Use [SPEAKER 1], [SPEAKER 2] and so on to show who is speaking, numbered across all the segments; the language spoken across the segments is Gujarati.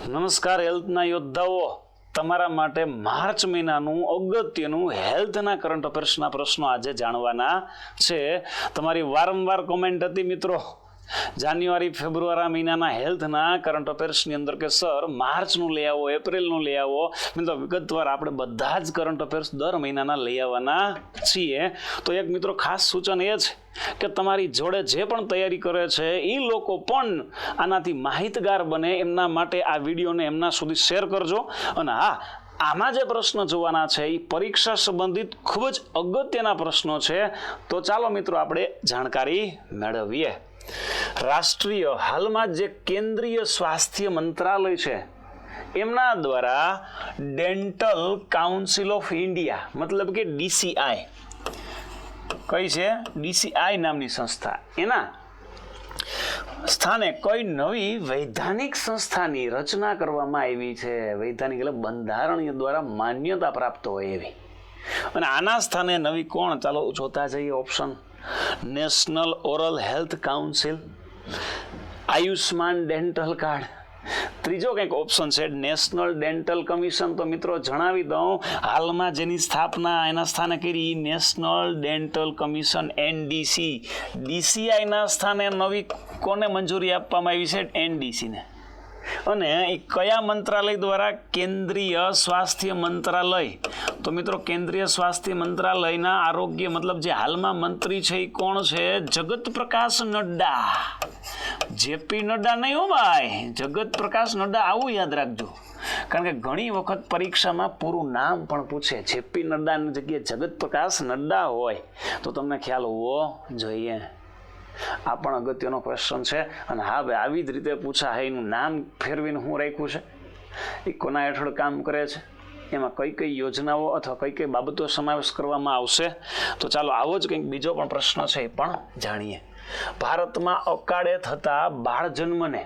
[SPEAKER 1] નમસ્કાર હેલ્થના યોદ્ધાઓ, તમારા માટે માર્ચ મહિનાનું અગત્યનું હેલ્થના કરંટ અફેર્સના પ્રશ્નો આજે જાણવાના છે. તમારી વારંવાર કોમેન્ટ હતી મિત્રો, જાન્યુઆરી ફેબ્રુઆરી મહિનાના હેલ્થના કરંટ અફેર્સની અંદર કે સર માર્ચનું લઈ આવો, એપ્રિલનું લઈ આવો. મિત્રો વિગતવાર આપણે બધા જ કરંટ અફેર્સ દર મહિનાના લઈ આવવાના છીએ. તો એક મિત્રો ખાસ સૂચન એ છે કે તમારી જોડે જે પણ તૈયારી કરે છે એ લોકો પણ આનાથી માહિતગાર બને, એમના માટે આ વિડીયોને એમના સુધી શેર કરજો. અને હા, આમાં જે પ્રશ્નો જોવાના છે એ પરીક્ષા સંબંધિત ખૂબ જ અગત્યના પ્રશ્નો છે. તો ચાલો મિત્રો આપણે જાણકારી મેળવીએ. રાષ્ટ્રીય હાલમાં જે કેન્દ્રીય સ્વાસ્થ્ય મંત્રાલય છે એમના દ્વારા ડેન્ટલ કાઉન્સિલ ઓફ ઇન્ડિયા મતલબ કે DCI કઈ છે, DCI નામની સંસ્થા, એના સ્થાને કઈ નવી વૈધાનિક સંસ્થાની રચના કરવામાં આવી છે. વૈધાનિક એટલે બંધારણીય દ્વારા માન્યતા પ્રાપ્ત હોય એવી. અને આના સ્થાને નવી કોણ, ચાલો જોતા જઈએ option. National oral health council, Ayushman dental card. ત્રીજો કંઈક ઓપ્શન છે નેશનલ ડેન્ટલ કમિશન. તો મિત્રો જણાવી દઉં, હાલમાં જેની સ્થાપના એના સ્થાને કરી નેશનલ ડેન્ટલ કમિશન NDC. DCIના સ્થાને નવી કોને મંજૂરી આપવામાં આવી છે? NDC ને. અને એ કયા મંત્રાલય દ્વારા? કેન્દ્રીય સ્વાસ્થ્ય મંત્રાલય. તો મિત્રો કેન્દ્રીય સ્વાસ્થ્ય મંત્રાલયના આરોગ્ય મતલબ જે હાલમાં મંત્રી છે એ કોણ છે? જગત પ્રકાશ નડ્ડા. JP નડ્ડા નહીં હો ભાઈ, જગત પ્રકાશ નડ્ડા. આવું યાદ રાખજો, કારણ કે ઘણી વખત પરીક્ષામાં પૂરું નામ પણ પૂછે. JP નડ્ડાની જગ્યાએ જગત પ્રકાશ નડ્ડા હોય તો તમને ખ્યાલ હોવો જોઈએ. આ પણ અગત્યનો ક્વેશ્ચન છે. અને હા ભાઈ, આવી જ રીતે પૂછા એનું નામ ફેરવીને હું રાખ્યું છે, એ કોના હેઠળ કામ કરે છે, એમાં કઈ કઈ યોજનાઓ અથવા કઈ કઈ બાબતો સમાવેશ કરવામાં આવશે. તો ચાલો આવો જ કંઈક બીજો પણ પ્રશ્ન છે એ પણ જાણીએ. ભારતમાં અકાળે થતા બાળ જન્મને,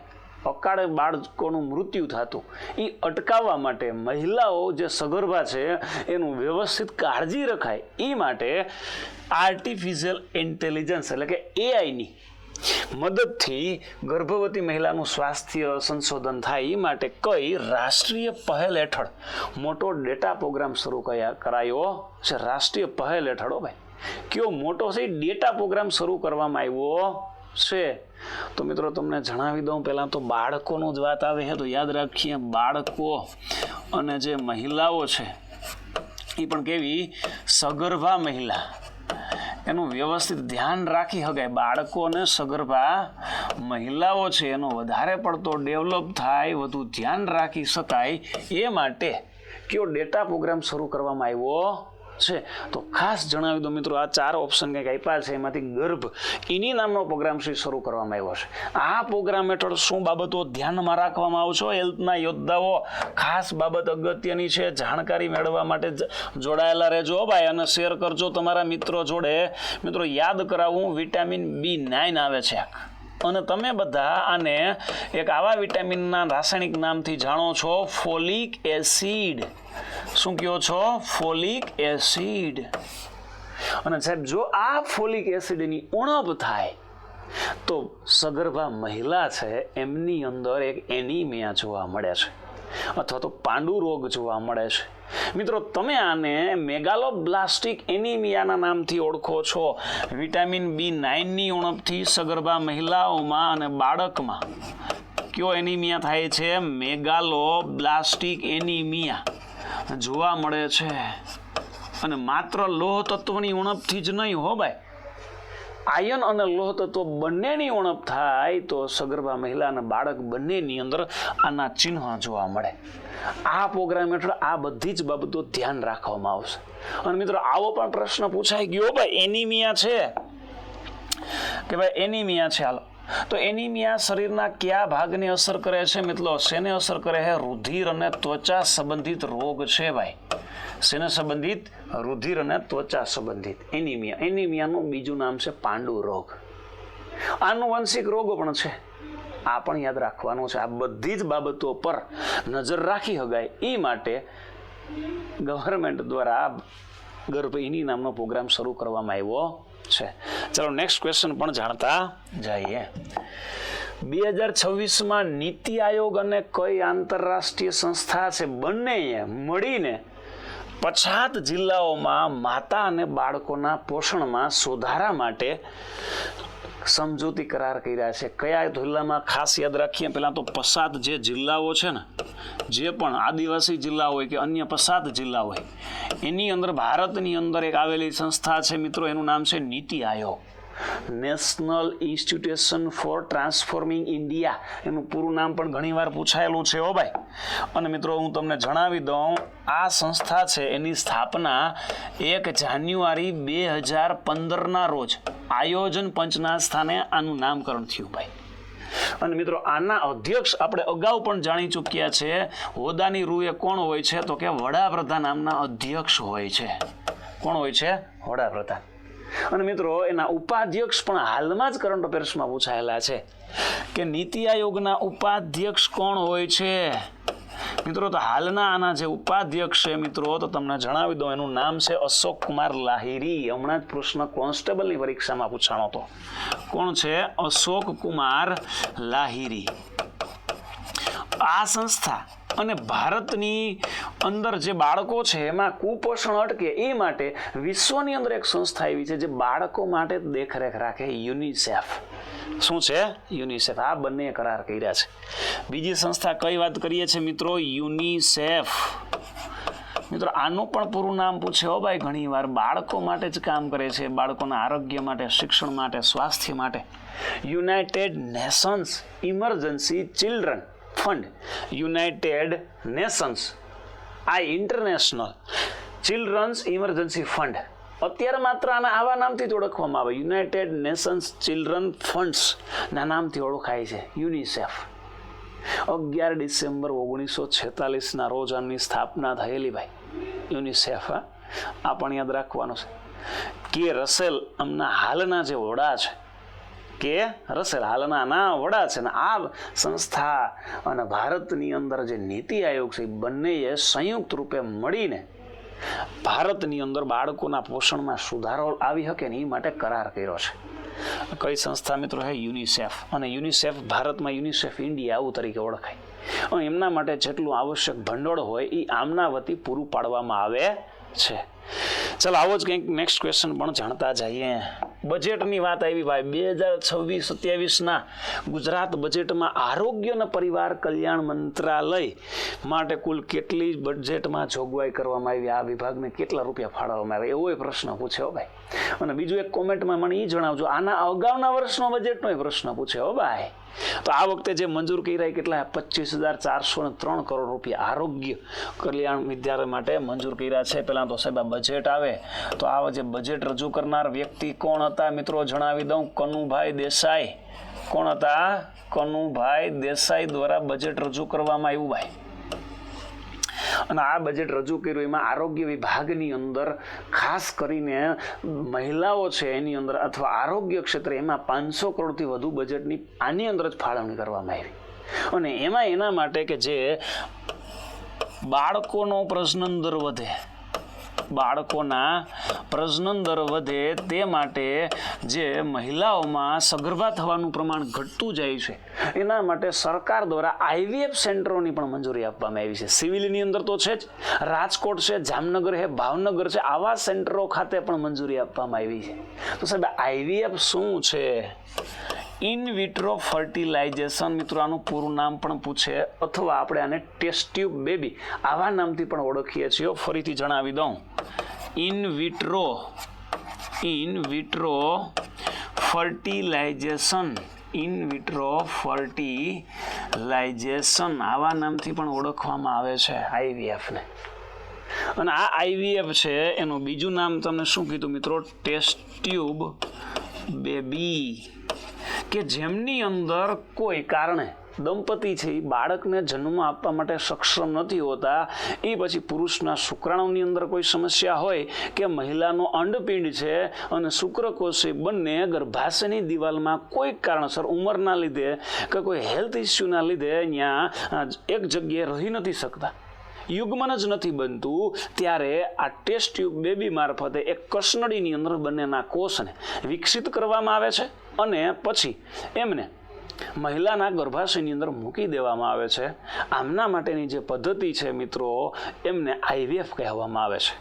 [SPEAKER 1] અકાળે બાળકોનું મૃત્યુ થતું એ અટકાવવા માટે મહિલાઓ જે સગર્ભા છે એનું વ્યવસ્થિત કાળજી રખાય એ માટે આર્ટિફિશિયલ ઇન્ટેલિજન્સ એટલે કે AIની મદદથી ગર્ભવતી મહિલાનું સ્વાસ્થ્ય સંશોધન થાય એ માટે કઈ રાષ્ટ્રીય પહેલ હેઠળ મોટો ડેટા પ્રોગ્રામ શરૂ કરાયો છે? રાષ્ટ્રીય પહેલ હેઠળ ભાઈ કયો મોટો છે ડેટા પ્રોગ્રામ શરૂ કરવામાં આવ્યો છે? તો મિત્રો તમને જણાવી દઉં, પહેલા તો બાળકોનું જ વાત આવે છે તો યાદ રાખીએ, બાળકો અને જે મહિલાઓ છે એ પણ કેવી? સગર્ભા મહિલા, એનું વ્યવસ્થિત ધ્યાન રાખી શકાય. બાળકો અને સગર્ભા મહિલાઓ છે એનો વધારે પડતો ડેવલપ થાય, વધુ ધ્યાન રાખી શકાય એ માટે કયો ડેટા પ્રોગ્રામ શરૂ કરવામાં આવ્યો છે? તો ખાસ જણાવી દો મિત્રો, આ 4 ઓપ્શન કંઈક આપ્યા છે, એમાંથી ગર્ભ એની નામનો પ્રોગ્રામ શરૂ કરવામાં આવ્યો છે. આ પ્રોગ્રામ હેઠળ શું બાબતો ધ્યાનમાં રાખવામાં આવશે? હેલ્થના યોદ્ધાઓ, ખાસ બાબત અગત્યની છે, જાણકારી મેળવવા માટે જોડાયેલા રહેજો ભાઈ, અને શેર કરજો તમારા મિત્રો જોડે. મિત્રો યાદ કરાવું, વિટામિન B9 આવે છે અને તમે બધા આને એક આવા વિટામિનના રાસાયણિક નામથી જાણો છો, ફોલિક એસિડ. શું કહો છો? Folic acid. અને સાહેબ જો આ ફોલિક એસિડની ઉણપ થાય તો સગર્ભા મહિલા છે એમની અંદર એક એનિમિયા જોવા મળે છે અથવા તો પાંડુ રોગ જોવા મળે છે. મિત્રો તમે આને મેગાલોબ્લાસ્ટિક એનિમિયાના નામથી ઓળખો છો. વિટામિન B9ની ઉણપથી સગર્ભા મહિલાઓમાં અને બાળકમાં કયો એનિમિયા થાય છે? મેગાલોબ્લાસ્ટિક એનિમિયા જોવા મળે છે. અને માત્ર લોહ તત્વની ઉણપથી જ નહીં હો ભાઈ, આયન અને લોહ તત્વ બંનેની ઉણપ થાય તો સગર્ભા મહિલા અને બાળક બંનેની અંદર આના ચિહ્ન જોવા મળે. આ પ્રોગ્રામ હેઠળ આ બધી જ બાબતો ધ્યાન રાખવામાં આવશે. અને મિત્રો આવો પણ પ્રશ્ન પૂછાઈ ગયો, ભાઈ એનિમિયા છે કે ભાઈ એનિમિયા છે, હાલો તો એનિમિયા શરીરના કયા ભાગને અસર કરે છે? મિત્રો શેને અસર કરે છે? રુધિર અને ત્વચા સંબંધિત રોગ છે ભાઈ. શેને સંબંધિત? રુધિર અને ત્વચા સંબંધિત એનિમિયા. એનિમિયાનું બીજું નામ છે પાંડુ રોગ. આનુવંશિક રોગો પણ છે, આ પણ યાદ રાખવાનું છે. આ બધી જ બાબતો પર નજર રાખી શકાય એ માટે ગવર્મેન્ટ દ્વારા ગર્ભ એની નામનો પ્રોગ્રામ શરૂ કરવામાં આવ્યો છે. ચલો નેક્સ્ટ ક્વેશ્ચન પણ જાણતા જઈએ. 2026માં નીતિ આયોગ અને કઈ આંતરરાષ્ટ્રીય સંસ્થા છે બંને મળીને પછાત જિલ્લાઓમાં માતા અને બાળકોના પોષણમાં સુધારા માટે સમજૂતી કરાર કર્યા છે. કયા જિલ્લામાં ખાસ યાદ રાખીએ, પહેલા તો પછાત જે જિલ્લાઓ છે ને, જે પણ આદિવાસી જિલ્લા હોય કે અન્ય પછાત જિલ્લા હોય, એની અંદર ભારતની અંદર એક આવેલી સંસ્થા છે મિત્રો, એનું નામ છે NITI Aayog, national institution for transforming India. એનું પૂરું નામ પણ ઘણીવાર પૂછાયેલું છે હો ભાઈ. અને મિત્રો હું તમને જણાવી દઉં, આ સંસ્થા છે એની સ્થાપના 1 જાન્યુઆરી 2015ના રોજ આયોજન પંચના સ્થાને આનું નામકરણ થયું ભાઈ. અને મિત્રો આના અધ્યક્ષ આપણે અગાઉ પણ જાણી ચૂક્યા છે, હોદ્દાની રૂએ કોણ હોય છે, તો કે વડાપ્રધાન નામના અધ્યક્ષ હોય છે. કોણ હોય છે? વડાપ્રધાન. અને મિત્રો એના ઉપાધ્યક્ષ પણ હાલમાં જ કરંટ અફેર્સમાં પૂછાયેલા છે કે નીતિ આયોગના ઉપાધ્યક્ષ કોણ હોય છે મિત્રો. તો હાલના આના જે ઉપાધ્યક્ષ છે મિત્રો, તો તમને જણાવી દઉં, એનું નામ છે અશોક કુમાર લાહિરી. હમણાં જ પ્રશ્ન કોન્સ્ટેબલની પરીક્ષામાં પૂછાણો હતો. કોણ છે? અશોક કુમાર લાહિરી. આ સંસ્થા અને ભારતની અંદર જે બાળકો છે એમાં કુપોષણ અટકે એ માટે વિશ્વની અંદર એક સંસ્થા એવી છે જે બાળકો માટે દેખરેખ રાખે, યુનિસેફ. શું છે? યુનિસેફ. આ બંને કરાર કર્યા છે. બીજી સંસ્થા કઈ વાત કરીએ છીએ મિત્રો? યુનિસેફ. મિત્રો આનું પણ પૂરું નામ પૂછે હો ભાઈ ઘણી વાર. બાળકો માટે જ કામ કરે છે, બાળકોના આરોગ્ય માટે, શિક્ષણ માટે, સ્વાસ્થ્ય માટે. United Nations emergency children fund, United Nations, આ ઇન્ટરનેશનલ ચિલ્ડ્રન્સ ઇમરજન્સી ફંડ, અત્યારે માત્ર આના આવા નામથી જ ઓળખવામાં આવે, યુનાઇટેડ નેશન્સ ચિલ્ડ્રન ફંડ્સ ના નામથી ઓળખાય છે યુનિસેફ. 11 ડિસેમ્બર 1946ના રોજ આની સ્થાપના થયેલી ભાઈ યુનિસેફ. આ પણ યાદ રાખવાનું છે. કે રસેલ આમના હાલના જે વડા છે, કે રસેલ હાલના વડા છે ને આ સંસ્થા અને ભારતની અંદર જે નીતિ આયોગ છે, બંનેએ સંયુક્ત રૂપે મળીને ભારતની અંદર બાળકોના પોષણમાં સુધારો આવી શકે ને એ માટે કરાર કર્યો છે. કઈ સંસ્થા મિત્રો છે? યુનિસેફ. અને યુનિસેફ ભારતમાં યુનિસેફ ઇન્ડિયા આવું તરીકે ઓળખાય. અને એમના માટે જેટલું આવશ્યક ભંડોળ હોય એ આમના વતી પૂરું પાડવામાં આવે છે. ચાલો આવો જ કંઈક નેક્સ્ટ ક્વેશ્ચન પણ જાણતા જઈએ. બજેટની વાત આવી ભાઈ. 2026-27ના ગુજરાત બજેટમાં આરોગ્ય અને પરિવાર કલ્યાણ મંત્રાલય માટે કુલ કેટલી બજેટમાં જોગવાઈ કરવામાં આવી, આ વિભાગને કેટલા રૂપિયા ફાળવવામાં આવે, એવો પ્રશ્ન પૂછ્યો ભાઈ. અને બીજું એક કોમેન્ટમાં મને એ જણાવજો, આના અગાઉના વર્ષનો બજેટનો પ્રશ્ન પૂછ્યો ભાઈ. તો આ વખતે જે મંજૂર કર્યા કેટલા? 25,403 કરોડ રૂપિયા આરોગ્ય કલ્યાણ વિદ્યાલય માટે મંજૂર કર્યા છે. પહેલા તો સાહેબ બજેટ આવે તો આ જે બજેટ રજૂ કરનાર વ્યક્તિ કોણ હતા મિત્રો જણાવી દઉં. કનુભાઈ દેસાઈ. કોણ હતા? કનુભાઈ દેસાઈ દ્વારા બજેટ રજૂ કરવામાં આવ્યું ભાઈ. અને આ બજેટ રજૂ કર્યું એમાં આરોગ્ય વિભાગની અંદર ખાસ કરીને મહિલાઓ છે એની અંદર અથવા આરોગ્ય ક્ષેત્રે એમાં 500 કરોડથી વધુ બજેટની આની અંદર જ ફાળવણી કરવામાં આવી. અને એમાં એના માટે કે જે બાળકોનો પ્રજનન દર વધે, બાળકોના પ્રજનન દર વધે તે માટે જે મહિલાઓમાં સગર્ભા થવાનું પ્રમાણ ઘટતું જાય છે એના માટે સરકાર દ્વારા આઈવીએફ સેન્ટરોની પણ મંજૂરી આપવામાં આવી છે. સિવિલની અંદર તો છે જ, રાજકોટ છે, જામનગર છે, ભાવનગર છે, આવા સેન્ટરો ખાતે પણ મંજૂરી આપવામાં આવી છે. તો સાહેબ આઈવીએફ શું છે? In vitro fertilisation. મિત્રો આનું પૂરું નામ પણ પૂછે અથવા આપણે આને ટેસ્ટ ટ્યુબ બેબી આવા નામથી પણ ઓળખીએ છીએ. ફરીથી જણાવી દઉં, in vitro fertilisation, in vitro fertilisation આવા નામથી પણ ઓળખવામાં આવે છે આઈવીએફને. અને આ આઈવીએફ છે એનું બીજું નામ તમને શું કીધું મિત્રો? Test tube baby. કે જેમની અંદર કોઈ કારણે દંપતી છે એ બાળકને જન્મ આપવા માટે સક્ષમ નથી હોતા, એ પછી પુરુષના શુક્રાણુની અંદર કોઈ સમસ્યા હોય કે મહિલાનો અંડપિંડ છે અને શુક્રકોષ છે, બંને ગર્ભાશયની દિવાલમાં કોઈ કારણસર ઉંમરના લીધે કે કોઈ હેલ્થ ઇસ્યુના લીધે અહીંયા એક જગ્યાએ રહી નથી શકતા, યુગ્મન જ નથી બનતું ત્યારે આ ટેસ્ટ ટ્યુબ બેબી મારફતે એક કસનળીની અંદર બંનેના કોષને વિકસિત કરવામાં આવે છે અને પછી એમને મહિલાના ગર્ભાશયની અંદર મૂકી દેવામાં આવે છે. આમના માટેની જે પદ્ધતિ છે મિત્રો એમને IVF કહેવામાં આવે છે.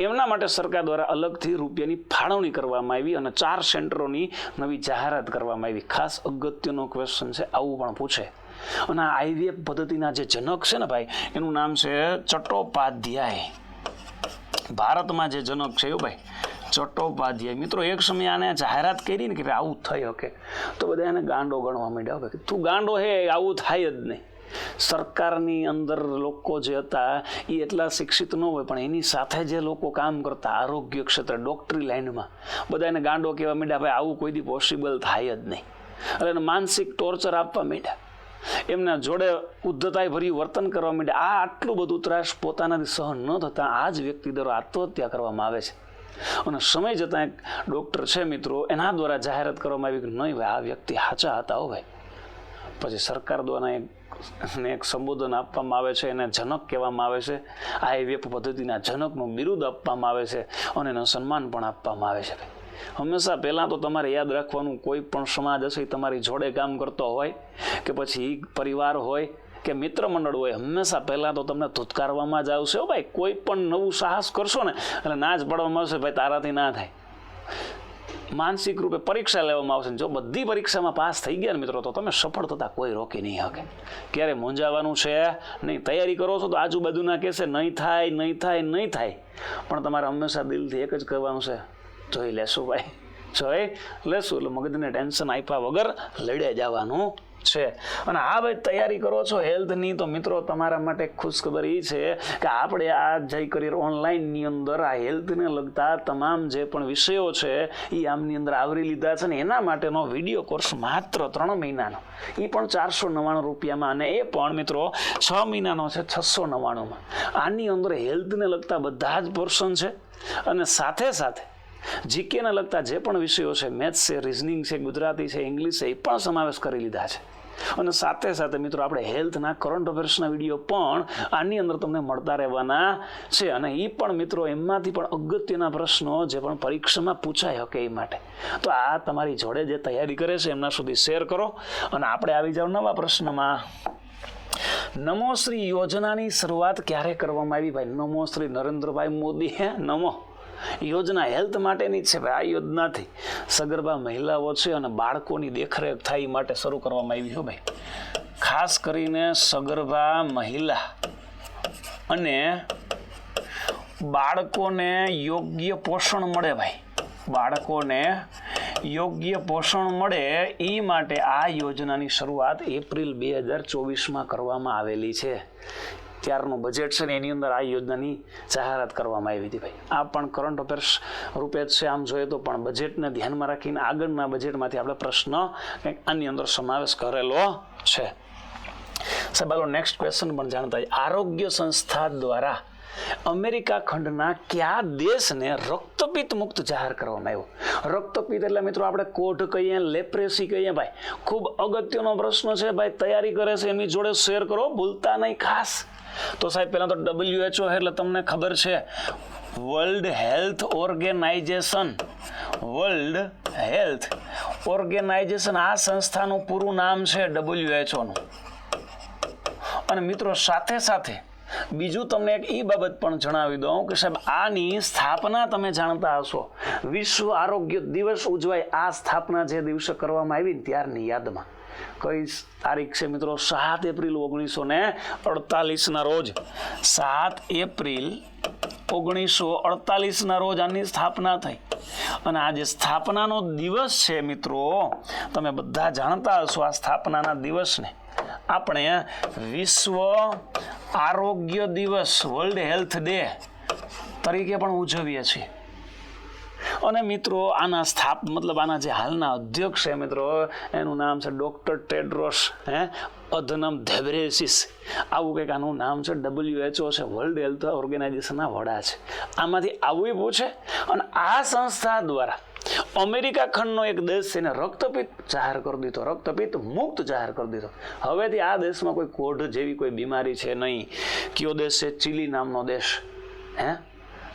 [SPEAKER 1] એમના માટે સરકાર દ્વારા અલગથી રૂપિયાની ફાળવણી કરવામાં આવી અને 4 સેન્ટરોની નવી જાહેરાત કરવામાં આવી. ખાસ અગત્યનો ક્વેશ્ચન છે, આવું પણ પૂછે. અને આ IVF પદ્ધતિના જે જનક છે ને ભાઈ, એનું નામ છે ચટ્ટોપાધ્યાય. ભારતમાં જે જનક છે ભાઈ ચટ્ટોપાધ્યાય. મિત્રો એક સમયે આને જાહેરાત કરી ને કે આવું થઈ શકે તો બધા એને ગાંડો ગણવા માંડ્યા. તું ગાંડો હે, આવું થાય જ નહીં. સરકારની અંદર લોકો જે હતા એ એટલા શિક્ષિત ન હોય, પણ એની સાથે જે લોકો કામ કરતા આરોગ્ય ક્ષેત્રે ડોક્ટરી લાઈનમાં બધા એને ગાંડો કહેવા માંડ્યા. ભાઈ આવું કોઈ દી પોસિબલ થાય જ નહીં. એટલે એને માનસિક ટોર્ચર આપવા માંડ્યા, એમના જોડે ઉદ્ધતાઈ ભર્યું વર્તન કરવા માંડ્યા. આ આટલું બધું ત્રાસ પોતાનાથી સહન ન થતા આ જ વ્યક્તિ દ્વારા આત્મહત્યા કરવામાં આવે છે. અને સમય જતાં એક ડૉક્ટર છે મિત્રો, એના દ્વારા જાહેરાત કરવામાં આવી કે નહીં ભાઈ આ વ્યક્તિ સાચા હતા હો ભાઈ. પછી સરકાર દ્વારા એક સંબોધન આપવામાં આવે છે, એને જનક કહેવામાં આવે છે. IVF પદ્ધતિના જનકનું બિરુદ આપવામાં આવે છે અને એનું સન્માન પણ આપવામાં આવે છે. હંમેશા પહેલાં તો તમારે યાદ રાખવાનું, કોઈ પણ સમાજ હશે તમારી જોડે કામ કરતો હોય કે પછી પરિવાર હોય કે મિત્ર મંડળ હોય, હંમેશા પહેલાં તો તમને ધુતકારવામાં જ આવશે. ભાઈ કોઈ પણ નવું સાહસ કરશો ને એટલે ના જ પાડવામાં આવશે, ભાઈ તારાથી ના થાય. માનસિક રૂપે પરીક્ષા લેવામાં આવશે. જો બધી પરીક્ષામાં પાસ થઈ ગયા ને મિત્રો તો તમે સફળ થતા કોઈ રોકી નહીં શકે. ક્યારે મૂંઝાવાનું છે નહીં. તૈયારી કરો છો તો આજુબાજુના કહેશે નહીં થાય નહીં થાય નહીં થાય, પણ તમારે હંમેશા દિલથી એક જ કરવાનું છે, જોઈ લેશું ભાઈ, જોઈ લેશું. એટલે મગજને ટેન્શન આપ્યા વગર લડે જવાનું છે. અને હા ભાઈ તૈયારી કરો છો હેલ્થની તો મિત્રો તમારા માટે ખુશખબર એ છે કે આપણે આ જય કરિયર ઓનલાઈનની અંદર આ હેલ્થને લગતા તમામ જે પણ વિષયો છે એ આમની અંદર આવરી લીધા છે. ને એના માટેનો વિડીયો કોર્સ માત્ર 3 મહિનાનો, એ પણ 499 રૂપિયામાં, અને એ પણ મિત્રો 6 મહિનાનો છે 699માં. આની અંદર હેલ્થને લગતા બધા જ પોર્શન છે અને સાથે સાથે જીકેને લગતા જે પણ વિષયો છે, મેથ્સ છે, રિઝનિંગ છે, ગુજરાતી છે, ઇંગ્લિશ છે, એ પણ સમાવેશ કરી લીધા છે. અને સાથે સાથે મિત્રો આપણે હેલ્થના કરંટ અફેર્સના વિડીયો પણ આની અંદર તમને મળતા રહેવાના છે. અને એ પણ મિત્રો એમાંથી પણ અગત્યના પ્રશ્નો જે પણ પરીક્ષામાં પૂછાય શકે એ માટે તો આ તમારી જોડે જે તૈયારી કરે છે એમના સુધી શેર કરો. અને આપણે આવી જાવ નવા પ્રશ્નમાં. નમોશ્રી યોજનાની શરૂઆત ક્યારે કરવામાં આવી ભાઈ? નમોશ્રી નરેન્દ્રભાઈ મોદી નમો યોજના હેલ્થ માટેની છે ભાઈ. આ યોજનાથી સગર્ભા મહિલાઓ છે અને બાળકોની દેખરેખ થાય માટે શરૂ કરવામાં આવી છે ભાઈ. ખાસ કરીને સગર્ભા મહિલા અને બાળકોને યોગ્ય પોષણ મળે ભાઈ, બાળકોને યોગ્ય પોષણ મળે એ માટે આ યોજનાની શરૂઆત એપ્રિલ 2024માં કરવામાં આવેલી છે. ત્યારનું બજેટ છે ને એની અંદર આ યોજનાની જાહેરાત કરવામાં આવી હતી ભાઈ. આ પણ કરંટ અફેર્સ રૂપે જ છે આમ જોઈએ તો, પણ બજેટને ધ્યાનમાં રાખીને આગળના બજેટમાંથી આપણે પ્રશ્ન કંઈક આની અંદર સમાવેશ કરેલો છે. સાહેબ હાલો નેક્સ્ટ ક્વેશ્ચન પણ જાણતા હોય. આરોગ્ય સંસ્થા દ્વારા અમેરિકા ખંડના કયા દેશને રક્તપિત્ત મુક્ત જાહેર કરવામાં આવ્યો? રક્તપિત્ત એટલે મિત્રો આપણે કોઢ કહીએ, લેપ્રેસી કહીએ ભાઈ. ખૂબ અગત્યનો પ્રશ્ન છે ભાઈ. તૈયારી કરે છે એમની જોડે શેર કરો, ભૂલતા નહીં ખાસ. તો સાહેબ પહેલાં તો WHO એટલે તમને ખબર છે World Health Organization. World Health Organization આ સંસ્થાનું પૂરું નામ છે WHO નું. અને મિત્રો સાથે સાથે બીજું તમને એક એ બાબત પણ જણાવી દઉં કે સાહેબ આની સ્થાપના તમે જાણતા હશો, વિશ્વ આરોગ્ય દિવસ ઉજવાય આ સ્થાપના જે દિવસે કરવામાં આવી ને ત્યારની યાદમાં. કઈ તારીખ છે મિત્રો? 7 એપ્રિલ 1948ના રોજ. 7 એપ્રિલ 1948ના રોજ આની સ્થાપના થઈ. અને આ જે સ્થાપનાનો દિવસ છે મિત્રો તમે બધા જાણતા હશો. આ સ્થાપનાના દિવસને આપણે વિશ્વ આરોગ્ય દિવસ વર્લ્ડ હેલ્થ ડે તરીકે પણ ઉજવીએ છીએ. અને મિત્રો આના આના જે હાલના અધ્યક્ષ છે મિત્રો એનું નામ છે ડૉક્ટર ટેડ્રોસ અધનમ ઘેબ્રેયસીસ. આવું કંઈક આનું નામ છે. WHO છે, વર્લ્ડ હેલ્થ ઓર્ગેનાઇઝેશનના વડા છે. આમાંથી આવું પૂછે. અને આ સંસ્થા દ્વારા અમેરિકા ખંડનો એક દેશ એને રક્તપિત્ત જાહેર કરી દીધો, રક્તપિત્ત મુક્ત જાહેર કરી દીધો. હવેથી આ દેશમાં કોઈ કોઢ જેવી કોઈ બીમારી છે નહીં. કયો દેશ છે? ચીલી નામનો દેશ.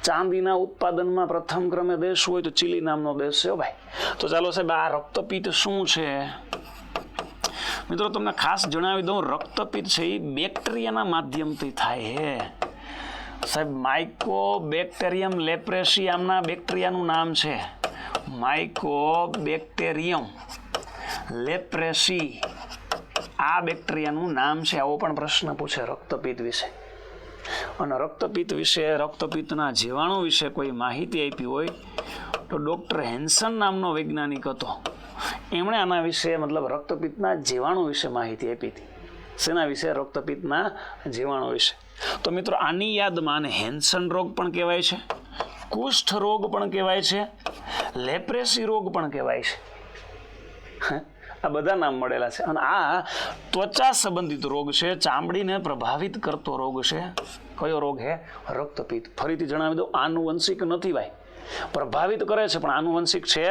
[SPEAKER 1] ચાંદીના ઉત્પાદનમાં પ્રથમ ક્રમે દેશ હોય તો ચીલી નામનો દેશ છે ભાઈ. તો ચાલો સાહેબ, આ રક્તપિત્ત શું છે? મિત્રો તમને ખાસ જણાવી દઉં, રક્તપિત્ત છે એ બેક્ટેરિયાના માધ્યમથી થાય છે સાહેબ. માઇકોબેક્ટેરિયમ લેપ્રેસી આમના બેક્ટેરિયાનું નામ છે. માઇકોબેક્ટેરિયમ લેપ્રેસી આ બેક્ટેરિયાનું નામ છે. આવો પણ પ્રશ્ન પૂછે રક્તપિત્ત વિશે. અને રક્તપિત્ત વિશે, રક્તપિત્તના જીવાણુ વિશે કોઈ માહિતી આપી હોય તો ડૉક્ટર હેન્સન નામનો વૈજ્ઞાનિક હતો. એમણે આના વિશે મતલબ રક્તપિત્તના જીવાણુ વિશે માહિતી આપી હતી. શેના વિશે? રક્તપિત્તના જીવાણુ વિશે. તો મિત્રો આની યાદમાં આને હેન્સન રોગ પણ કહેવાય છે, કુષ્ઠ રોગ પણ કહેવાય છે, લેપ્રેસી રોગ પણ કહેવાય છે. આ બધા નામ મળેલા છે. અને આ ત્વચા સંબંધિત રોગ છે, ચામડીને પ્રભાવિત કરતો રોગ છે. કયો રોગ છે? રક્તપિત્ત. ફરીથી જણાવી દઉં, આનુવંશિક નથી ભાઈ. પ્રભાવિત કરે છે પણ આનુવંશિક છે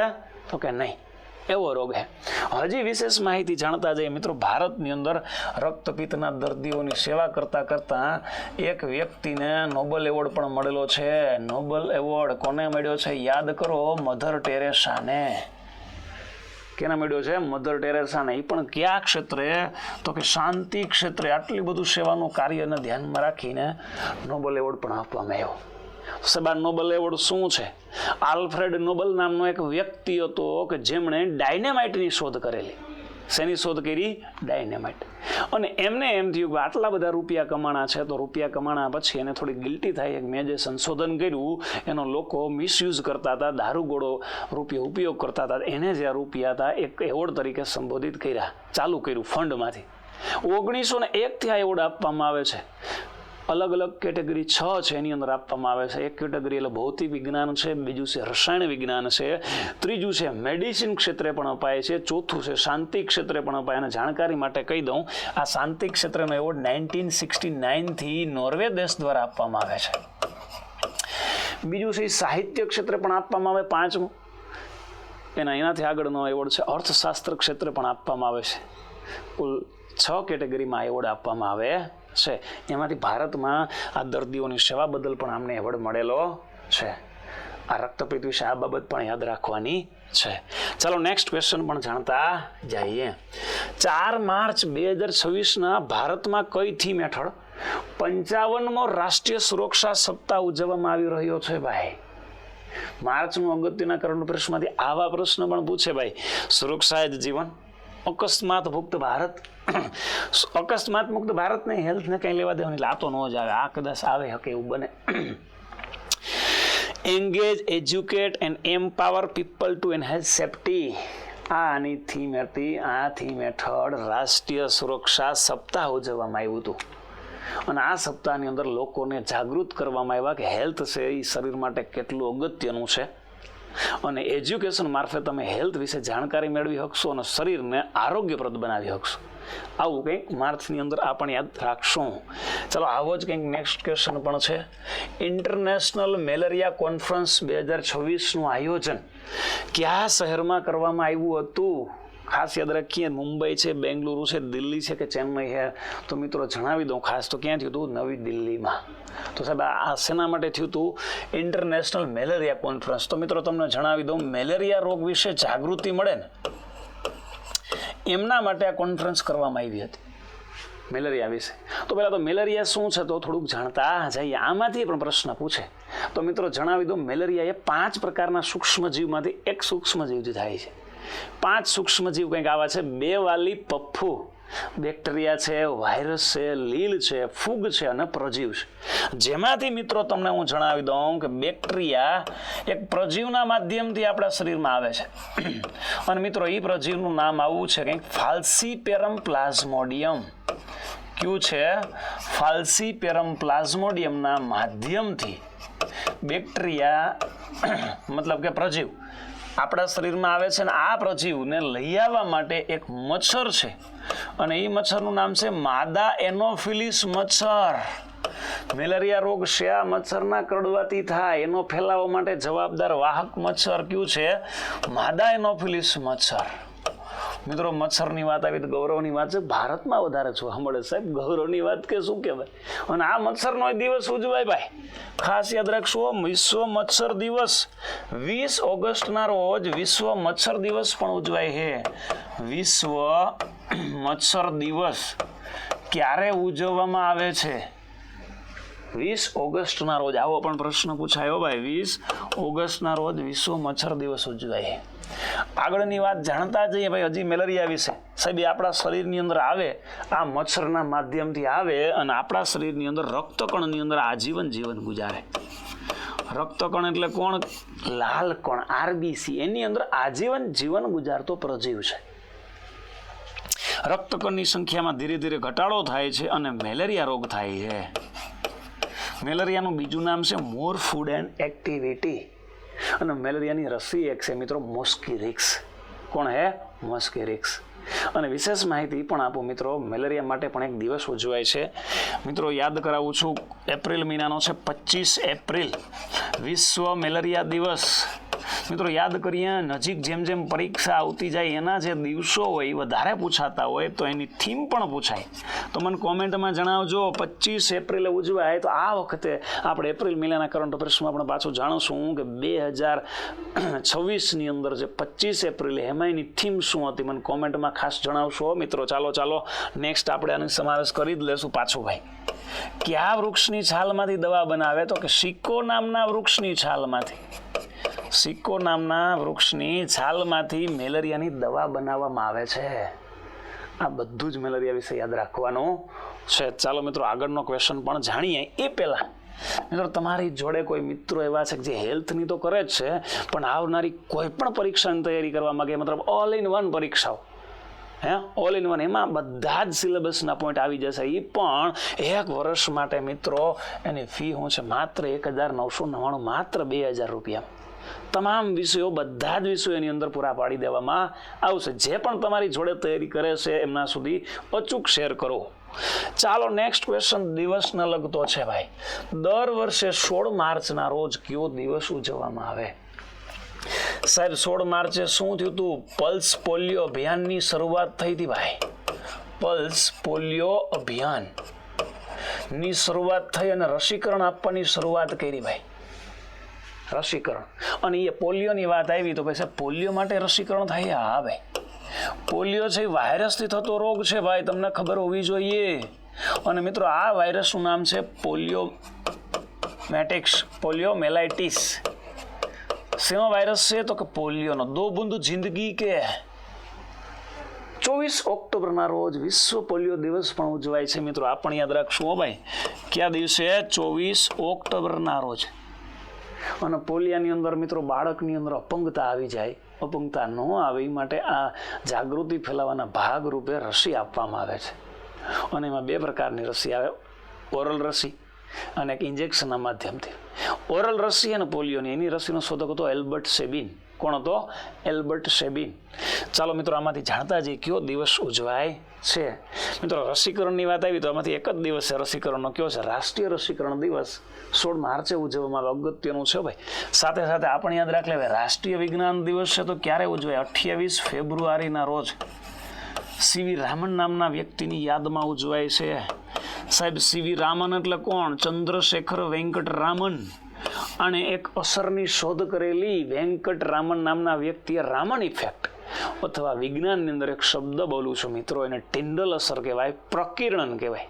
[SPEAKER 1] તો કે નહીં, એવો રોગ છે. હજી વિશેષ માહિતી જાણતા જઈએ મિત્રો. ભારતની અંદર રક્તપિત્તના દર્દીઓની સેવા કરતા કરતા એક વ્યક્તિને નોબલ એવોર્ડ પણ મળેલો છે. નોબલ એવોર્ડ કોને મળ્યો છે? યાદ કરો, મધર ટેરેસાને. કેના મળ્યો છે? મધર ટેરેસાને. એ પણ કયા ક્ષેત્રે? તો કે શાંતિ ક્ષેત્રે. આટલી બધું સેવાનું કાર્યને ધ્યાનમાં રાખીને નોબલ એવોર્ડ પણ આપવામાં આવ્યો. સાહેબ, આ નોબલ એવોર્ડ શું છે? આલ્ફ્રેડ નોબલ નામનો એક વ્યક્તિ હતો કે જેમણે ડાયનેમાઇટની શોધ કરેલી. શેની શોધ કરી? ડાયનેમાઇટ. અને એમને એમ થયું કે આટલા બધા રૂપિયા કમાણા છે, તો રૂપિયા કમાણા પછી એને થોડી ગિલ્ટી થાય કે મેં જે સંશોધન કર્યું એનો લોકો મિસયુઝ કરતા હતા, દારૂગોળો રૂપિયો ઉપયોગ કરતા હતા. એને જે રૂપિયા હતા એક એવોર્ડ તરીકે સંબોધિત કર્યા, ચાલુ કર્યું ફંડમાંથી. 1901થી આ એવોર્ડ આપવામાં આવે છે. અલગ અલગ કેટેગરી 6 છે એની અંદર આપવામાં આવે છે. એક કેટેગરી એટલે ભૌતિક વિજ્ઞાન છે, બીજું છે રસાયણ વિજ્ઞાન છે, ત્રીજું છે મેડિસિન ક્ષેત્રે પણ અપાય છે, ચોથું છે શાંતિ ક્ષેત્રે પણ અપાય. અને જાણકારી માટે કહી દઉં, આ શાંતિ ક્ષેત્રનો એવોર્ડ 1969થી નોર્વે દેશ દ્વારા આપવામાં આવે છે. બીજું છે સાહિત્ય ક્ષેત્રે પણ આપવામાં આવે, 5મું. એનાથી આગળનો એવોર્ડ છે અર્થશાસ્ત્ર ક્ષેત્રે પણ આપવામાં આવે છે. કુલ 6 કેટેગરીમાં એવોર્ડ આપવામાં આવે છે. એમાંથી ભારતમાં આ દર્દીઓની સેવા બદલ પણ આમને એવોર્ડ મળેલો છે. આ રક્તપિત્ત વિશે આ બાબત પણ યાદ રાખવાની છે. ચાલો નેક્સ્ટ ક્વેશ્ચન પણ જાણતા જઈએ. 4 માર્ચ 2026ના ભારતમાં કઈ થીમ હેઠળ 55મો રાષ્ટ્રીય સુરક્ષા સપ્તાહ ઉજવવામાં આવી રહ્યો છે ભાઈ? માર્ચનું અગત્યના કરંટ અફેર્સમાંથી આવા પ્રશ્ન પણ પૂછે ભાઈ. સુરક્ષા જ જીવન, અકસ્માત મુક્ત ભારત. અકસ્માત મુક્ત ભારતને હેલ્થને કંઈ લેવા દેવાની, લાતો ન જ આવે. આ કદાચ આવે હકે એવું બને. Engage, educate and empower people two enhance safety. આની થીમ હતી. આ થીમ હેઠળ રાષ્ટ્રીય સુરક્ષા સપ્તાહ ઉજવવામાં આવ્યું હતું. અને આ સપ્તાહની અંદર લોકોને જાગૃત કરવામાં આવ્યા કે હેલ્થ છે એ શરીર માટે કેટલું અગત્યનું છે. અને એજ્યુકેશન મારફત તમે હેલ્થ વિશે જાણકારી મેળવી શકશો અને શરીરને આરોગ્યપ્રદ બનાવી શકશો. આવું કંઈક માર્ચની અંદર આ પણ યાદ રાખશું. ચાલો આવો જ કંઈક નેક્સ્ટ ક્વેશ્ચન પણ છે. ઇન્ટરનેશનલ મેલેરિયા કોન્ફરન્સ 2026નું આયોજન કયા શહેરમાં કરવામાં આવ્યું હતું? ખાસ યાદ રાખીએ, મુંબઈ છે, બેંગલુરુ છે, દિલ્હી છે કે ચેન્નઈ છે? તો મિત્રો જણાવી દઉં, ખાસ તો ક્યાં થયું હતું? નવી દિલ્હીમાં. તો સાહેબ આ શેના માટે થયું હતું? International malaria conference. તો મિત્રો તમને જણાવી દઉં, મેલેરિયા રોગ વિશે જાગૃતિ મળે ને એમના માટે આ કોન્ફરન્સ કરવામાં આવી હતી, મેલેરિયા વિશે. તો પહેલાં તો મેલેરિયા શું છે તો થોડુંક જાણતા જઈએ. આમાંથી પણ પ્રશ્ન પૂછે. તો મિત્રો જણાવી દઉં, મેલેરિયા એ 5 પ્રકારના સૂક્ષ્મજીવમાંથી એક સૂક્ષ્મજીવથી થાય છે. 5 સૂક્ષ્મજીવ કંઈક આવા છે: બેવાલી પફ્ફુ, બેક્ટેરિયા છે, વાયરસ છે, લીલ છે, ફૂગ છે અને પ્રજીવ છે. જેમાંથી મિત્રો તમને હું જણાવી દઉં કે બેક્ટેરિયા એક પ્રજીવના માધ્યમથી આપણા શરીરમાં આવે છે. અને મિત્રો એ પ્રજીવનું નામ આવું છે કંઈક ફાલ્સીપેરમ પ્લાઝ્મોડિયમ. કયું છે? ફાલ્સીપેરમ પ્લાઝ્મોડિયમના માધ્યમથી બેક્ટેરિયા મતલબ કે પ્રજીવ આપણા શરીરમાં આવે છે. અને આ પ્રજીવને લઈ આવવા માટે એક મચ્છર છે અને એ મચ્છરનું નામ છે માદા એનોફિલિસ મચ્છર. મેલેરિયા રોગ શા મચ્છરના કરડવાથી થાય? એનો ફેલાવા માટે જવાબદાર વાહક મચ્છર કયું છે? માદા એનોફિલિસ મચ્છર. મિત્રો મચ્છરની વાત આવી તો ગૌરવની વાત છે, ભારતમાં વધારે જોવા મળે સાહેબ. ગૌરવની વાત કે શું કહેવાય. અને આ મચ્છરનો દિવસ ઉજવાય ભાઈ, ખાસ યાદ રાખશો, વિશ્વ મચ્છર દિવસ 20 ઓગસ્ટના રોજ વિશ્વ મચ્છર દિવસ પણ ઉજવાય છે. વિશ્વ મચ્છર દિવસ ક્યારે ઉજવવામાં આવે છે? 20 ઓગસ્ટના રોજ. આવો પણ પ્રશ્ન પૂછાયો ભાઈ. 20 ઓગસ્ટના રોજ વિશ્વ મચ્છર દિવસ ઉજવાય. આગળની વાત જાણતા જઈએ ભાઈ. હજી મેલેરિયા વિશે સાહેબ આપણા શરીરની અંદર આવે, આ મચ્છરના માધ્યમથી આવે અને આપણા શરીરની અંદર રક્તકણની અંદર આજીવન જીવન ગુજારે. રક્તકણ એટલે કોણ? લાલ કણ, આરબીસી. એની અંદર આજીવન જીવન ગુજારતો પ્રજીવ છે. રક્તકણની સંખ્યામાં ધીરે ધીરે ઘટાડો થાય છે અને મેલેરિયા રોગ થાય છે. મેલેરિયાનું બીજું નામ છે મોર ફૂડ એન્ડ એક્ટિવિટી. અને મેલેરિયાની રસી એક છે મિત્રો, મોસ્કિરિક્સ. કોણ હે? મોસ્કિરિક્સ. અને વિશેષ માહિતી પણ આપું મિત્રો, મેલેરિયા માટે પણ એક દિવસ ઉજવાય છે મિત્રો. યાદ કરાવું છું, એપ્રિલ મહિનાનો છે 25 એપ્રિલ વિશ્વ મેલેરિયા દિવસ. મિત્રો યાદ કરીએ, નજીક જેમ જેમ પરીક્ષા આવતી જાય એના જે દિવસો હોય વધારે પૂછાતા હોય તો એની થીમ પણ પૂછાય. તો મને કોમેન્ટમાં જણાવજો. 25 એપ્રિલે ઉજવાય તો આ વખતે આપણે એપ્રિલ મહિનાના કરંટ અફેર્સમાં પણ પાછું જાણશું કે 2026ની અંદર જે 25 એપ્રિલે એમાં એની થીમ શું હતી, મને કોમેન્ટમાં ખાસ જણાવશો મિત્રો. ચાલો નેક્સ્ટ આપણે આનો સમાવેશ કરી જ લેશું પાછું ભાઈ. કયા વૃક્ષની છાલમાંથી દવા બનાવે? તો કે સિક્કો નામના વૃક્ષની છાલમાંથી. સિક્કો નામના વૃક્ષની છાલમાંથી મેલેરિયાની દવા બનાવવામાં આવે છે. આ બધું જ મેલેરિયા વિશે યાદ રાખવાનું છે. ચાલો મિત્રો આગળનો ક્વેશ્ચન પણ જાણીએ. એ પહેલા મિત્રો તમારી જોડે કોઈ મિત્રો એવા છે જે હેલ્થની તો કરે જ છે, પણ આવનારી કોઈ પણ પરીક્ષાની તૈયારી કરવા માંગે, મતલબ ઓલ ઇન વન પરીક્ષાઓ, ઓલ ઇન વન, એમાં બધા જ સિલેબસના પોઈન્ટ આવી જશે. એ પણ 1 વર્ષ માટે મિત્રો એની ફી શું છે? માત્ર 1999, માત્ર 2000 રૂપિયા. તમામ વિષયો, બધા જ વિષયો એની અંદર પૂરા પાડી દેવામાં આવશે. જે પણ તમારી જોડે તૈયારી કરે છે એમના સુધી અચૂક શેર કરો. ચાલો નેક્સ્ટ ક્વેશ્ચન દિવસને લગતો છે ભાઈ. દર વર્ષે 16 માર્ચના રોજ કયો દિવસ ઉજવવામાં આવે? સાહેબ 16 માર્ચે શું થયું હતું? પલ્સ પોલિયો અભિયાનની શરૂઆત થઈ હતી ભાઈ. પલ્સ પોલિયો અભિયાનની શરૂઆત થઈ અને રસીકરણ આપવાની શરૂઆત કરી ભાઈ. રસીકરણ. અને એ પોલિયોની વાત આવી તો પછી પોલિયો માટે રસીકરણ થાય? હા ભાઈ, પોલિયો છે વાયરસથી થતો રોગ છે ભાઈ, તમને ખબર હોવી જોઈએ. અને મિત્રો આ વાયરસનું નામ છે પોલિયોમેલાઇટિસ. શેનો વાયરસ છે? તો કે પોલિયોનો. દો બૂંદ જિંદગી કે. 24 ઓક્ટોબરના રોજ વિશ્વ પોલિયો દિવસ પણ ઉજવાય છે મિત્રો. આ પણ યાદ રાખશું હો ભાઈ. કયા દિવસે? 24 ઓક્ટોબરના રોજ. અને પોલિયાની અંદર મિત્રો બાળકની અંદર અપંગતા આવી જાય, અપંગતા ન આવે એ માટે આ જાગૃતિ ફેલાવવાના ભાગરૂપે રસી આપવામાં આવે છે. અને એમાં 2 પ્રકારની રસી આવે, ઓરલ રસી અને એક ઇન્જેક્શનના માધ્યમથી. ઓરલ રસી અને પોલિયોની, એની રસીનો શોધક હતો એલ્બર્ટ સેબિન. કોણ હતો? એલ્બર્ટ સેબિન. ચાલો મિત્રો આમાંથી જાણતા જઈએ કયો દિવસ ઉજવાય છે. મિત્રો રસીકરણની વાત આવી તો આમાંથી એક જ દિવસ છે રસીકરણનો. કયો છે? રાષ્ટ્રીય રસીકરણ દિવસ 16 માર્ચે ઉજવવામાં આવે. અગત્યનું છે ભાઈ. સાથે સાથે આપણે યાદ રાખી લેવાય, રાષ્ટ્રીય વિજ્ઞાન દિવસ છે તો ક્યારે ઉજવાય? 28 ફેબ્રુઆરીના રોજ સીવી રામન નામના વ્યક્તિની યાદમાં ઉજવાય છે. સાહેબ સીવી રામન એટલે કોણ? ચંદ્રશેખર વેંકટ રામન. અને એક અસરની શોધ કરેલી વેંકટ રામન નામના વ્યક્તિએ રામન ઇફેક્ટ અથવા વિજ્ઞાનની અંદર એક શબ્દ બોલું છું મિત્રો, એને ટિન્ડલ અસર કહેવાય, પ્રકિરણન કહેવાય.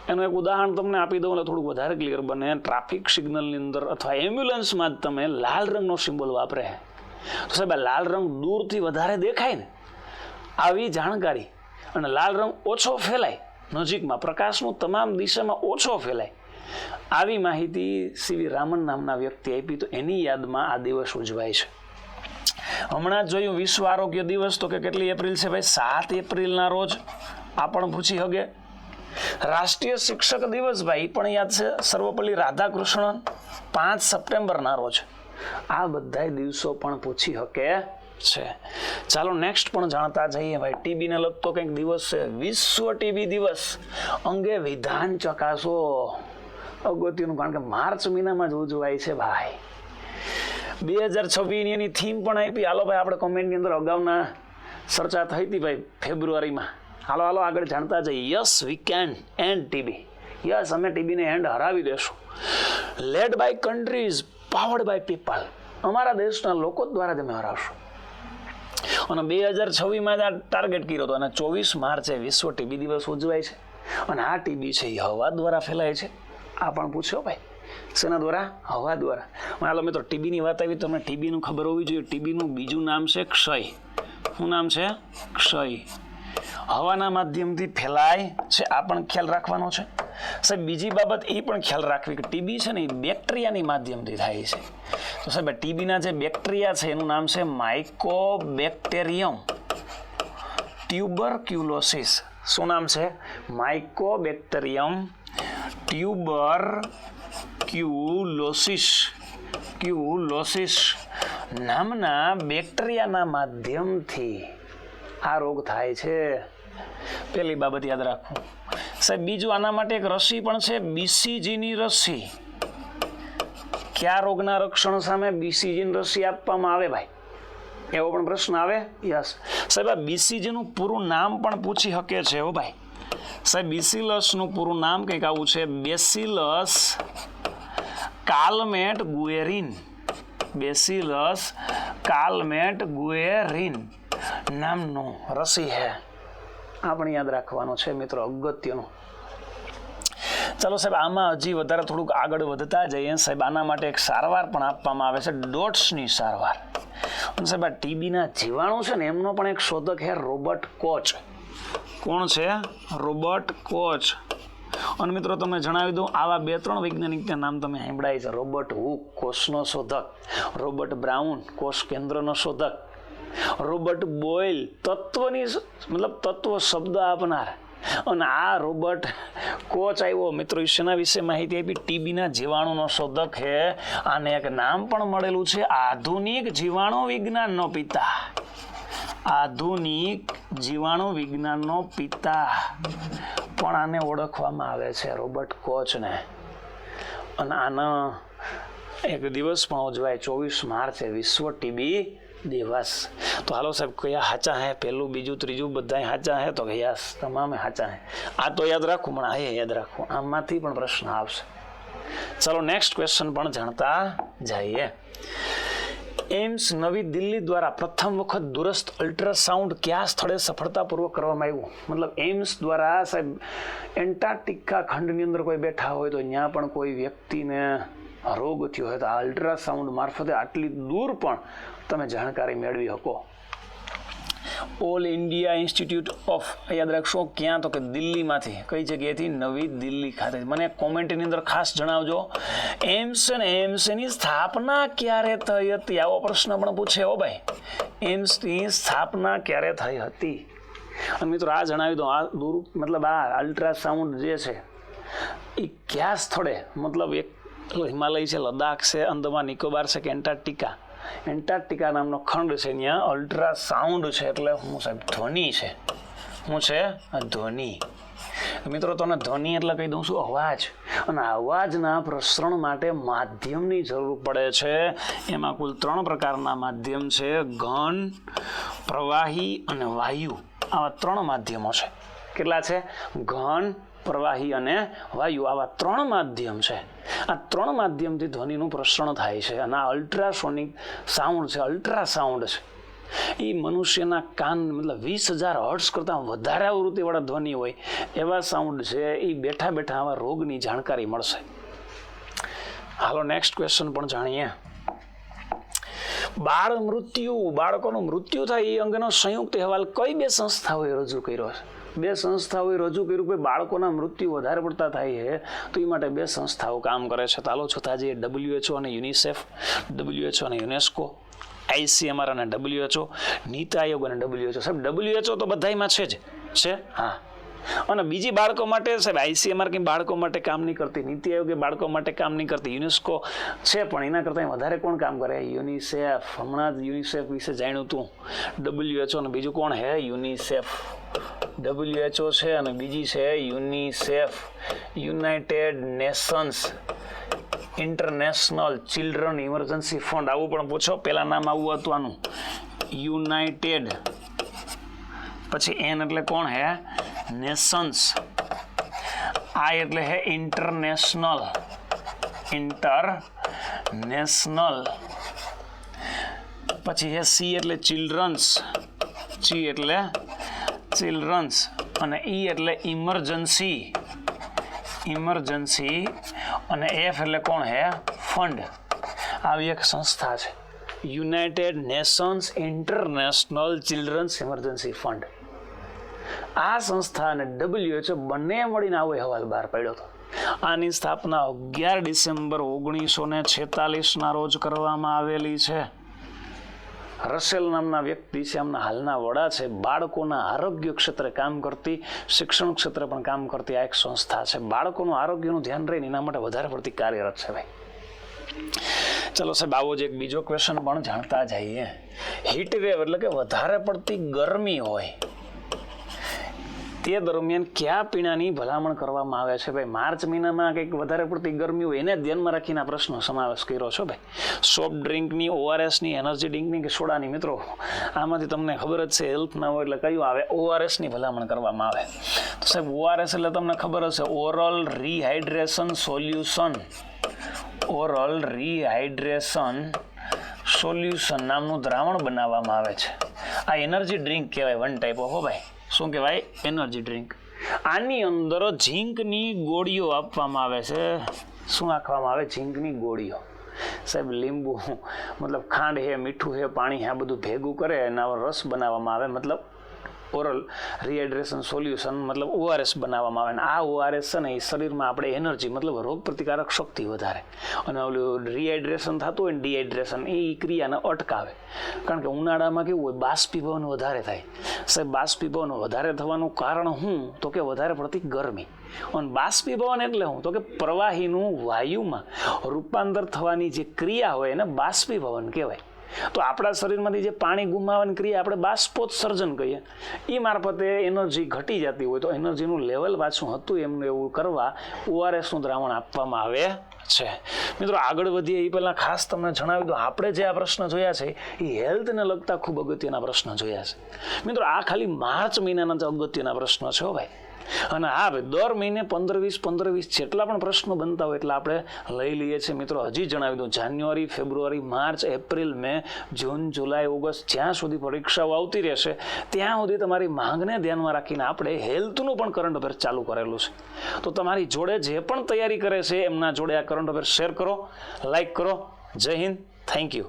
[SPEAKER 1] એનું એક ઉદાહરણ તમને આપી દઉં એટલે થોડુંક વધારે ક્લિયર બને. ટ્રાફિક સિગ્નલની અંદર અથવા એમ્બ્યુલન્સમાં જ તમે લાલ રંગનો સિમ્બોલ વાપરે તો સાહેબ લાલ રંગ દૂરથી વધારે દેખાય ને, આવી જાણકારી. અને લાલ રંગ ઓછો ફેલાય નજીકમાં, પ્રકાશનું તમામ દિશામાં ઓછો ફેલાય, આવી માહિતી સીવી રામન નામના વ્યક્તિ આપી. તો એની યાદમાં આ દિવસ ઉજવાય છે. હમણાં જ જોયું વિશ્વ આરોગ્ય દિવસ, તો કે કેટલી એપ્રિલ છે ભાઈ? 7 એપ્રિલના રોજ. આ પણ પૂછી શકે. રાષ્ટ્રીય શિક્ષક દિવસ ભાઈ પણ યાદ છે, સર્વપલ્લી રાધાકૃષ્ણન 5 સપ્ટેમ્બરના રોજ. આ બધા દિવસો પણ પૂછી શકે છે. ચાલો નેક્સ્ટ પણ જાણતા જઈએ ભાઈ. ટીબીને લગતો કંઈક દિવસ છે, વિશ્વ ટીબી દિવસ અંગે વિધાન ચકાસો. અગત્યનું, કારણ કે માર્ચ મહિનામાં જ ઉજવાય છે ભાઈ. 2026 એની થીમ પણ આપી. હાલો ભાઈ, આપણે કોમેન્ટની અંદર અગાઉના ચર્ચા થઈ હતી ભાઈ ફેબ્રુઆરીમાં. હાલો આગળ જાણતા જઈએ. Yes we can end TB. Yes, અમે ટીબીને એન્ડ હરાવી દેશું. Led by countries, powered by people. અમારા દેશના લોકો દ્વારા જ અમે હરાવશું. અને 2026માં જ આ ટાર્ગેટ કર્યો હતો અને 24 માર્ચે વિશ્વ ટીબી દિવસ ઉજવાય છે. અને આ ટીબી છે એ હવા દ્વારા ફેલાય છે. આ પણ પૂછ્યો ભાઈ, શેના દ્વારા? હવા દ્વારા. હાલો મિત્રો, ટીબીની વાત આવી, તમને ટીબીનું ખબર હોવી જોઈએ. ટીબીનું બીજું નામ છે ક્ષય. શું નામ છે? ક્ષય. હવાના માધ્યમથી ફેલાય છે, આ પણ ખ્યાલ રાખવાનો છે સાહેબ. બીજી બાબત એ પણ ખ્યાલ રાખવી કે ટીબી છે ને એ બેક્ટેરિયાની માધ્યમથી થાય છે. તો સાહેબ, ટીબીના જે બેક્ટેરિયા છે એનું નામ છે માઇકોબેક્ટેરિયમ ટ્યુબરક્યુલોસિસ. શું નામ છે? માઇકોબેક્ટેરિયમ ટ્યુબરક્યુલોસિસ નામના બેક્ટેરિયાના માધ્યમથી આ રોગ થાય છે. પહેલી બાબત યાદ રાખવું સાહેબ. બીજું, આના માટે એક રસી પણ છે, બીસીજીની રસી. કયા રોગના રક્ષણ સામે બીસીજીની રસી આપવામાં આવે ભાઈ? એવો પણ પ્રશ્ન આવે. યસ સાહેબ, આ બીસીજીનું પૂરું નામ પણ પૂછી શકે છે હો ભાઈ. સાહેબ, બેસિલસનું પૂરું નામ કંઈક આવું છે, બેસિલસ કાલમેટ ગુએરિન. બેસિલસ કાલમેટ ગુએરિન નામનું રસી છે. આ પણ યાદ રાખવાનું છે મિત્રો, અગત્યનું. ચાલો સાહેબ, આમાં હજી વધારે થોડુંક આગળ વધતા જઈએ સાહેબ. આના માટે એક સારવાર પણ આપવામાં આવે છે, ડોટ્સની સારવાર. અને સાહેબ, આ ટીબીના જીવાણુ છે ને એમનો પણ એક શોધક છે રોબર્ટ કોચ. કોણ છે? Robert Koch. અને મિત્રો તમને જણાવી દઉં, આવા 2-3 વૈજ્ઞાનિકના નામ તમે સાંભળાય છે. રોબર્ટ હુક, કોષનો શોધક. રોબર્ટ બ્રાઉન, કોષ કેન્દ્રનો શોધક. રોબર્ટ બોyle, તત્વ શબ્દ આપનાર. અને આ રોબર્ટ કોચ આવ્યો મિત્રો, શેના વિશે માહિતી આપી? ટીબીના જીવાણુનો શોધક છે. આને એક નામ પણ મળેલું છે, આધુનિક જીવાણુ વિજ્ઞાનનો પિતા. આધુનિક જીવાણુ વિજ્ઞાનનો પિતા પણ આને ઓળખવામાં આવે છે, રોબર્ટ કોચને. અને આનો એક દિવસ પણ ઉજવાય 24 માર્ચે, વિશ્વ ટીબી દિવસ. તો હાલો સાહેબ, કયા સાચા હે? પહેલું, બીજું, ત્રીજું બધા સાચા હે? તો યસ, તમામે સાચા હે. આ તો યાદ રાખવું, પણ આ યાદ રાખવું. આમાંથી પણ પ્રશ્ન આવશે. ચલો નેક્સ્ટ ક્વેશ્ચન પણ જાણતા જઈએ. એમ્સ નવી દિલ્હી દ્વારા પ્રથમ વખત દૂરસ્થ અલ્ટ્રાસાઉન્ડ કયા સ્થળે સફળતાપૂર્વક કરવામાં આવ્યું? મતલબ એમ્સ દ્વારા સાહેબ એન્ટાર્કટિકા ખંડની અંદર કોઈ બેઠા હોય તો ત્યાં પણ કોઈ વ્યક્તિને રોગ થયો હોય તો આ અલ્ટ્રાસાઉન્ડ મારફતે આટલી દૂર પણ તમે જાણકારી મેળવી શકો. ઓલ ઇન્ડિયા ઇન્સ્ટિટ્યૂટ ઓફ, યાદ રાખશો ક્યાં? તો કે દિલ્હીમાંથી. કઈ જગ્યાએથી? નવી દિલ્હી ખાતે. મને કોમેન્ટની અંદર ખાસ જણાવજો, એમ્સ અને એમ્સની સ્થાપના ક્યારે થઈ હતી? આવો પ્રશ્ન પણ પૂછે હો ભાઈ. એમ્સની સ્થાપના ક્યારે થઈ હતી? અને મિત્રો આ જણાવી દો, આ દૂર મતલબ આ અલ્ટ્રાસાઉન્ડ જે છે એ કયા સ્થળે, મતલબ એક હિમાલય છે, લદ્દાખ છે, અંદમાન નિકોબાર છે કે એન્ટાર્કટિકા? એન્ટાર્કટિકા નામનો ખંડ છે, ત્યાં અલ્ટ્રાસાઉન્ડ છે. એટલે હું સાહેબ ધ્વનિ છે. શું છે? ધ્વનિ. મિત્રો તમને ધ્વનિ એટલે કહી દઉં છું અવાજ. અને અવાજના પ્રસરણ માટે માધ્યમની જરૂર પડે છે. એમાં કુલ 3 પ્રકારના માધ્યમ છે, ઘન, પ્રવાહી અને વાયુ. આવા 3 માધ્યમો છે. કેટલા છે? ઘન, પ્રવાહી અને વાયુ. આવા 3 માધ્યમ છે. આ 3 માધ્યમથી ધ્વનિનું પ્રસરણ થાય છે. અને આ અલ્ટ્રાસોનિક સાઉન્ડ છે, અલ્ટ્રાસાઉન્ડ છે, એ મનુષ્યના કાન મતલબ 20,000 હર્ટ્ઝ કરતાં વધારે આવૃત્તિવાળા ધ્વનિ હોય એવા સાઉન્ડ છે. એ બેઠા બેઠા આવા રોગની જાણકારી મળશે. હાલો નેક્સ્ટ ક્વેશ્ચન પણ જાણીએ. બાળકોનું મૃત્યુ થાય એ અંગેનો સંયુક્ત અહેવાલ કઈ 2 સંસ્થાઓએ રજૂ કર્યો છે? 2 સંસ્થાઓએ રજૂ કર્યું કે બાળકોના મૃત્યુ વધારે પડતા થાય છે તો એ માટે 2 સંસ્થાઓ કામ કરે છે. ચાલો જોતા જઈએ. WHO અને યુનિસેફ, WHO અને યુનેસ્કો, ICMR અને WHO, નીતિ આયોગ અને WHO. સાહેબ WHO તો બધાયમાં છે જ છે. હા, અને બીજી બાળકો માટે સાહેબ ICMR કંઈ બાળકો માટે કામ નહીં કરતી, નીતિ આયોગ બાળકો માટે કામ નહીં કરતી, યુનેસ્કો છે પણ એના કરતાં વધારે કોણ કામ કરે? યુનિસેફ. હમણાં જ યુનિસેફ વિશે જાણ્યું હતું. WHO અને બીજું કોણ હે? યુનિસેફ. WHO છે અને બીજી છે UNICEF, United nations international children emergency fund. આવું પણ પૂછો, પેલા નામ આવું હતું આનું, યુનાઇટેડ, પછી એન એટલે કોણ હે? નેશન્સ. I એટલે હે ઇન્ટરનેશનલ, પછી હે C એટલે ચિલ્ડ્રન્સ, G એટલે ચિલ્ડ્રન્સ, અને E એટલે ઇમરજન્સી, અને F એટલે કોણ હે? ફંડ. આવી એક સંસ્થા છે, united nations international children's emergency fund. આ સંસ્થા અને WHO બંને મળીને આવો અહેવાલ બહાર પાડ્યો હતો. આની સ્થાપના 11 ડિસેમ્બર 1946ના રોજ કરવામાં આવેલી છે. રસેલ નામના વ્યક્તિ છે, એમના હાલના વડા છે. બાળકોના આરોગ્ય ક્ષેત્રે કામ કરતી, શિક્ષણ ક્ષેત્રે પણ કામ કરતી આ એક સંસ્થા છે. બાળકોનું આરોગ્યનું ધ્યાન રહીને એના માટે વધારે પડતી કાર્યરત છે ભાઈ. ચલો સાહેબ, આવો જ એક બીજો ક્વેશ્ચન પણ જાણતા જઈએ. હીટ વેવ એટલે કે વધારે પડતી ગરમી હોય તે દરમિયાન કયા પીણાની ભલામણ કરવામાં આવે છે? ભાઈ માર્ચ મહિનામાં કંઈક વધારે પડતી ગરમી હોય એને ધ્યાનમાં રાખીને આ પ્રશ્નો સમાવેશ કર્યો છો ભાઈ. સોફ્ટ ડ્રિંકની, ORSની, એનર્જી ડ્રિંકની કે સોડાની? મિત્રો આમાંથી તમને ખબર જ છે, હેલ્થના હોય એટલે કયું આવે? ORSની ભલામણ કરવામાં આવે. તો સાહેબ ORS એટલે તમને ખબર હશે, oral rehydration solution. Oral rehydration solution નામનું દ્રાવણ બનાવવામાં આવે છે. આ એનર્જી ડ્રિંક કહેવાય, વન ટાઈપ ઓફ. ભાઈ શું કહેવાય? Energy drink. આની અંદર ઝીંકની ગોળીઓ આપવામાં આવે છે. શું નાખવામાં આવે? ઝીંકની ગોળીઓ. સાહેબ લીંબુ મતલબ ખાંડ હે, મીઠું હે, પાણી હે, આ બધું ભેગું કરે અને રસ બનાવવામાં આવે, મતલબ ઓરલ રિહાઇડ્રેશન સોલ્યુશન મતલબ ORS બનાવવામાં આવે. અને આ ORS છે ને એ શરીરમાં આપણે એનર્જી મતલબ રોગ પ્રતિકારક શક્તિ વધારે, અને ઓલું રિહાઇડ્રેશન થતું હોય ને ડિહાઇડ્રેશન, એ ક્રિયાને અટકાવે. કારણ કે ઉનાળામાં કેવું હોય? બાષ્પીભવન વધારે થાય. સાહેબ બાષ્પીભવન વધારે થવાનું કારણ શું? તો કે વધારે પડતી ગરમી. અને બાષ્પીભવન એટલે શું? તો કે પ્રવાહીનું વાયુમાં રૂપાંતર થવાની જે ક્રિયા હોય એને બાષ્પીભવન કહેવાય. તો આપણા શરીરમાંથી જે પાણી ગુમાવવાની ક્રિયા આપણે બાષ્પોત્સર્જન કહીએ, એ મારફતે એનર્જી ઘટી જતી હોય તો એનર્જીનું લેવલ પાછું હતું એમને એવું કરવા ORSનું દ્રાવણ આપવામાં આવે છે. મિત્રો આગળ વધીએ એ પહેલાં ખાસ તમને જણાવી દો, આપણે જે આ પ્રશ્ન જોયા છે એ હેલ્થને લગતા ખૂબ અગત્યના પ્રશ્ન જોયા છે. મિત્રો આ ખાલી માર્ચ મહિનાના જ અગત્યના પ્રશ્નો છે ભાઈ. અને હા ભાઈ, દર મહિને 15-20 જેટલા પણ પ્રશ્નો બનતા હોય એટલે આપણે લઈ લઈએ છીએ. મિત્રો હજી જણાવી દઉં, જાન્યુઆરી, ફેબ્રુઆરી, માર્ચ, એપ્રિલ, મે, જૂન, જુલાઈ, ઓગસ્ટ, જ્યાં સુધી પરીક્ષાઓ આવતી રહેશે ત્યાં સુધી તમારી માંગને ધ્યાનમાં રાખીને આપણે હેલ્થનું પણ કરંટ અફેર ચાલુ કરેલું છે. તો તમારી જોડે જે પણ તૈયારી કરે છે એમના જોડે આ કરંટ અફેર શેર કરો, લાઈક કરો. જય હિન્દ, થેન્ક યુ.